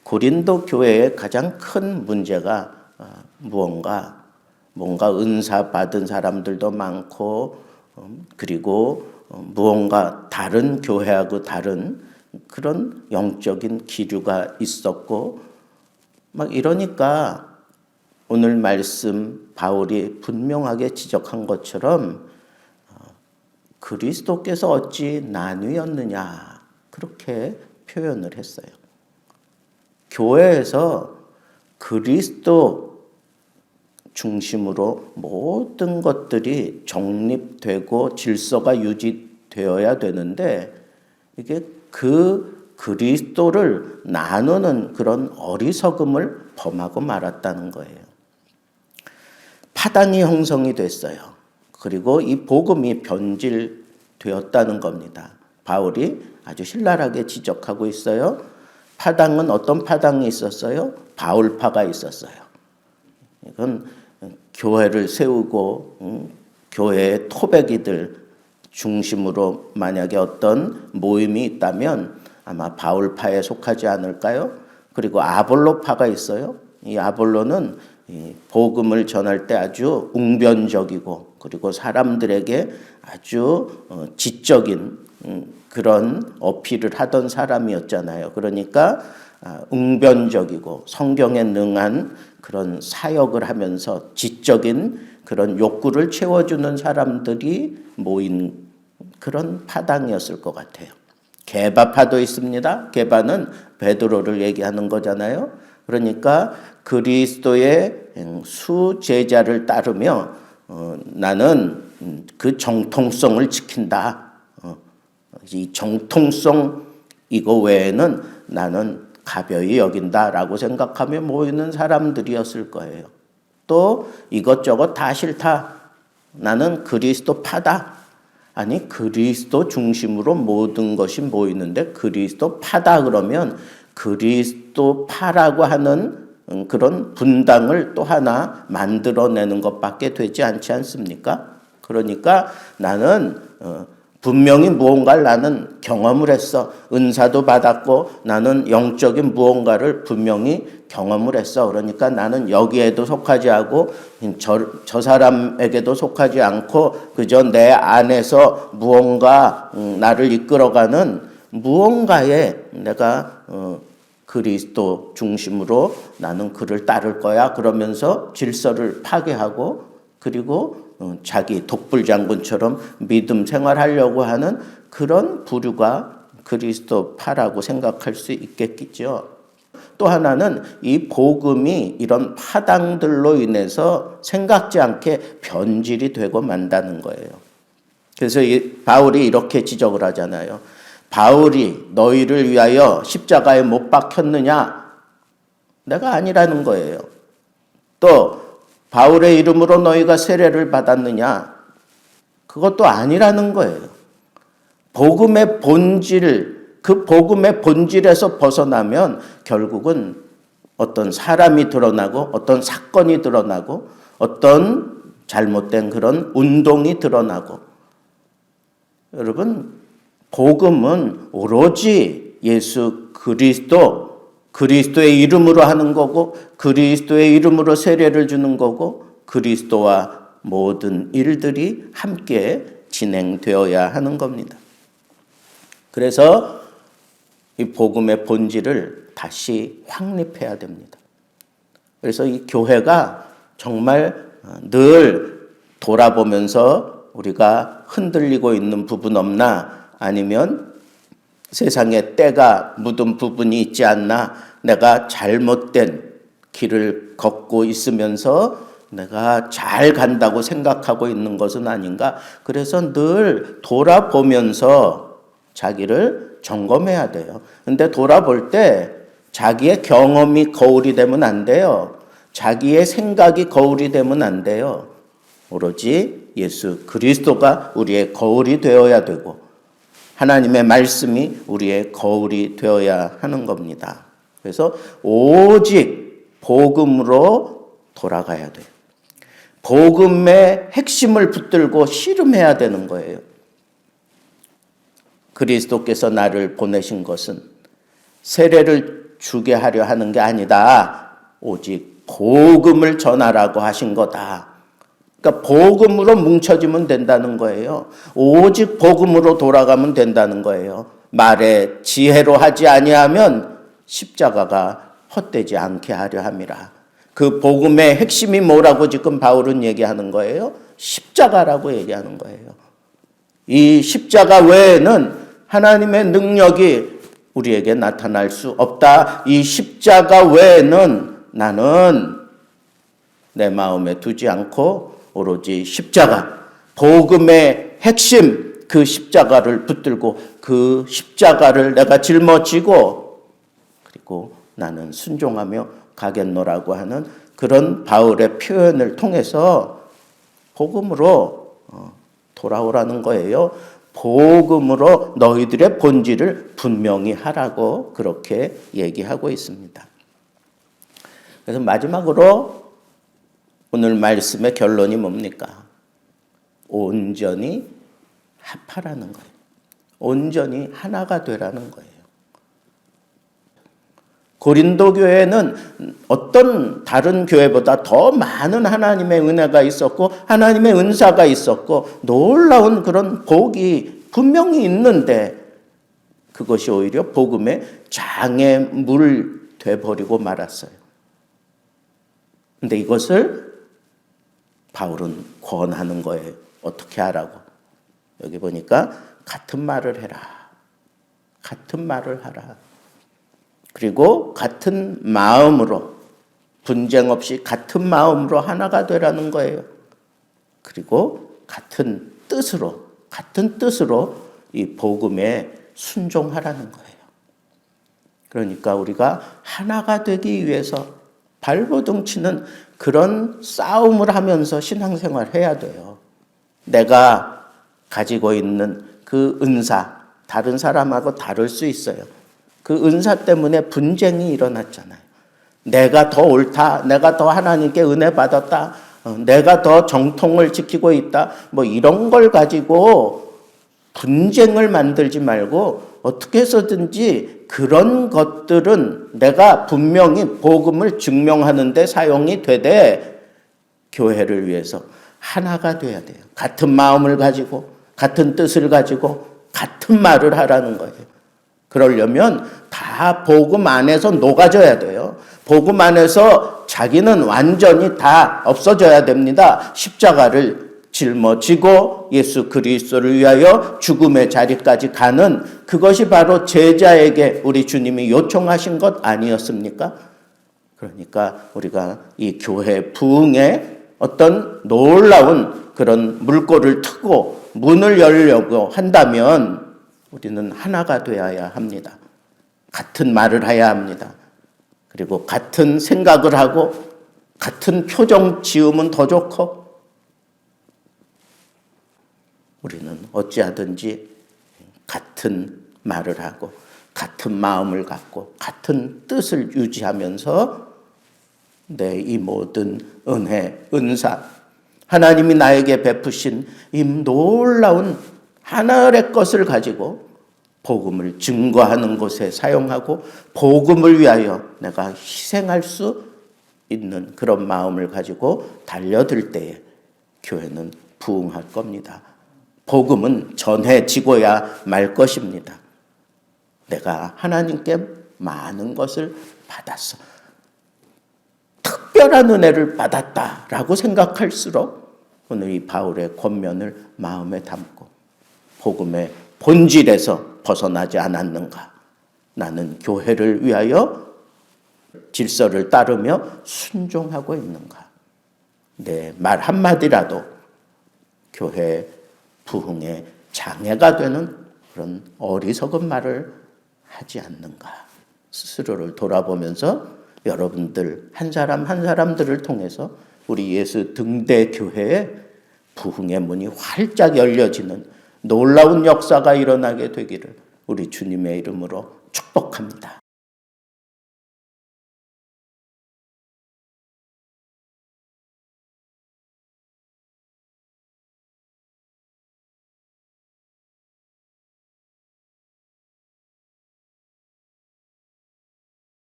고린도 교회의 가장 큰 문제가 뭔가 은사 받은 사람들도 많고 그리고 무언가 다른 교회하고 다른 그런 영적인 기류가 있었고 막 이러니까 오늘 말씀 바울이 분명하게 지적한 것처럼 그리스도께서 어찌 나뉘었느냐 그렇게 표현을 했어요. 교회에서 그리스도 중심으로 모든 것들이 정립되고 질서가 유지되어야 되는데 이게 그 그리스도를 나누는 그런 어리석음을 범하고 말았다는 거예요. 파당이 형성이 됐어요. 그리고 이 복음이 변질되었다는 겁니다. 바울이 아주 신랄하게 지적하고 있어요. 파당은 어떤 파당이 있었어요? 바울파가 있었어요. 이건 교회를 세우고 교회의 토백이들 중심으로 만약에 어떤 모임이 있다면 아마 바울파에 속하지 않을까요? 그리고 아볼로파가 있어요. 이 아볼로는 복음을 전할 때 아주 웅변적이고 그리고 사람들에게 아주 지적인 그런 어필을 하던 사람이었잖아요. 그러니까 웅변적이고 성경에 능한 그런 사역을 하면서 지적인 그런 욕구를 채워주는 사람들이 모인 그런 파당이었을 것 같아요. 게바파도 있습니다. 게바는 베드로를 얘기하는 거잖아요. 그러니까 그리스도의 수제자를 따르며 나는 그 정통성을 지킨다. 이 정통성 이거 외에는 나는 가벼이 여긴다라고 생각하며 모이는 사람들이었을 거예요. 또 이것저것 다 싫다. 나는 그리스도파다. 아니 그리스도 중심으로 모든 것이 모이는데 그리스도파다 그러면 그리스도파라고 하는 그런 분당을 또 하나 만들어내는 것밖에 되지 않지 않습니까? 그러니까 나는 분명히 무언가를 나는 경험을 했어. 은사도 받았고 나는 영적인 무언가를 분명히 경험을 했어. 그러니까 나는 여기에도 속하지 않고 저 사람에게도 속하지 않고 그저 내 안에서 무언가 나를 이끌어가는 무언가에 내가 그리스도 중심으로 나는 그를 따를 거야. 그러면서 질서를 파괴하고 그리고 자기 독불장군처럼 믿음 생활하려고 하는 그런 부류가 그리스도파라고 생각할 수 있겠죠. 또 하나는 이 복음이 이런 파당들로 인해서 생각지 않게 변질이 되고 만다는 거예요. 그래서 바울이 이렇게 지적을 하잖아요. 바울이 너희를 위하여 십자가에 못 박혔느냐? 내가 아니라는 거예요. 또 바울의 이름으로 너희가 세례를 받았느냐? 그것도 아니라는 거예요. 복음의 본질, 그 복음의 본질에서 벗어나면 결국은 어떤 사람이 드러나고 어떤 사건이 드러나고 어떤 잘못된 그런 운동이 드러나고 여러분 복음은 오로지 예수 그리스도의 이름으로 하는 거고 그리스도의 이름으로 세례를 주는 거고 그리스도와 모든 일들이 함께 진행되어야 하는 겁니다. 그래서 이 복음의 본질을 다시 확립해야 됩니다. 그래서 이 교회가 정말 늘 돌아보면서 우리가 흔들리고 있는 부분 없나 아니면 세상에 때가 묻은 부분이 있지 않나 내가 잘못된 길을 걷고 있으면서 내가 잘 간다고 생각하고 있는 것은 아닌가. 그래서 늘 돌아보면서 자기를 점검해야 돼요. 근데 돌아볼 때 자기의 경험이 거울이 되면 안 돼요. 자기의 생각이 거울이 되면 안 돼요. 오로지 예수 그리스도가 우리의 거울이 되어야 되고 하나님의 말씀이 우리의 거울이 되어야 하는 겁니다. 그래서 오직 복음으로 돌아가야 돼요. 복음의 핵심을 붙들고 씨름해야 되는 거예요. 그리스도께서 나를 보내신 것은 세례를 주게 하려 하는 게 아니다. 오직 복음을 전하라고 하신 거다. 그러니까 복음으로 뭉쳐지면 된다는 거예요. 오직 복음으로 돌아가면 된다는 거예요. 말에 지혜로 하지 아니하면 십자가가 헛되지 않게 하려 함이라. 그 복음의 핵심이 뭐라고 지금 바울은 얘기하는 거예요? 십자가라고 얘기하는 거예요. 이 십자가 외에는 하나님의 능력이 우리에게 나타날 수 없다. 이 십자가 외에는 나는 내 마음에 두지 않고 오로지 십자가, 복음의 핵심 그 십자가를 붙들고 그 십자가를 내가 짊어지고 그리고 나는 순종하며 가겠노라고 하는 그런 바울의 표현을 통해서 복음으로 돌아오라는 거예요. 복음으로 너희들의 본질을 분명히 하라고 그렇게 얘기하고 있습니다. 그래서 마지막으로 오늘 말씀의 결론이 뭡니까? 온전히 합하라는 거예요. 온전히 하나가 되라는 거예요. 고린도 교회는 어떤 다른 교회보다 더 많은 하나님의 은혜가 있었고 하나님의 은사가 있었고 놀라운 그런 복이 분명히 있는데 그것이 오히려 복음의 장애물 돼버리고 말았어요. 근데 이것을 바울은 권하는 거예요. 어떻게 하라고? 여기 보니까 같은 말을 해라. 같은 말을 하라. 그리고 같은 마음으로 분쟁 없이 같은 마음으로 하나가 되라는 거예요. 그리고 같은 뜻으로 이 복음에 순종하라는 거예요. 그러니까 우리가 하나가 되기 위해서 발버둥 치는 그런 싸움을 하면서 신앙생활 해야 돼요. 내가 가지고 있는 그 은사, 다른 사람하고 다를 수 있어요. 그 은사 때문에 분쟁이 일어났잖아요. 내가 더 옳다, 내가 더 하나님께 은혜 받았다, 내가 더 정통을 지키고 있다, 뭐 이런 걸 가지고 분쟁을 만들지 말고 어떻게 해서든지 그런 것들은 내가 분명히 복음을 증명하는 데 사용이 되되 교회를 위해서 하나가 돼야 돼요. 같은 마음을 가지고 같은 뜻을 가지고 같은 말을 하라는 거예요. 그러려면 다 복음 안에서 녹아져야 돼요. 복음 안에서 자기는 완전히 다 없어져야 됩니다. 십자가를 짊어지고 예수 그리스도를 위하여 죽음의 자리까지 가는 그것이 바로 제자에게 우리 주님이 요청하신 것 아니었습니까? 그러니까 우리가 이 교회 부흥에 어떤 놀라운 그런 물꼬를 트고 문을 열려고 한다면 우리는 하나가 되어야 합니다. 같은 말을 해야 합니다. 그리고 같은 생각을 하고 같은 표정 지으면 더 좋고 우리는 어찌하든지 같은 말을 하고 같은 마음을 갖고 같은 뜻을 유지하면서 내 이 모든 은혜, 은사, 하나님이 나에게 베푸신 이 놀라운 하늘의 것을 가지고 복음을 증거하는 곳에 사용하고 복음을 위하여 내가 희생할 수 있는 그런 마음을 가지고 달려들 때에 교회는 부흥할 겁니다. 복음은 전해지고야 말 것입니다. 내가 하나님께 많은 것을 받았어. 특별한 은혜를 받았다라고 생각할수록 오늘 이 바울의 권면을 마음에 담고 복음의 본질에서 벗어나지 않았는가? 나는 교회를 위하여 질서를 따르며 순종하고 있는가? 내 말 한마디라도 교회 부흥의 장애가 되는 그런 어리석은 말을 하지 않는가? 스스로를 돌아보면서 여러분들 한 사람 한 사람들을 통해서 우리 예수 등대 교회의 부흥의 문이 활짝 열려지는 놀라운 역사가 일어나게 되기를 우리 주님의 이름으로 축복합니다.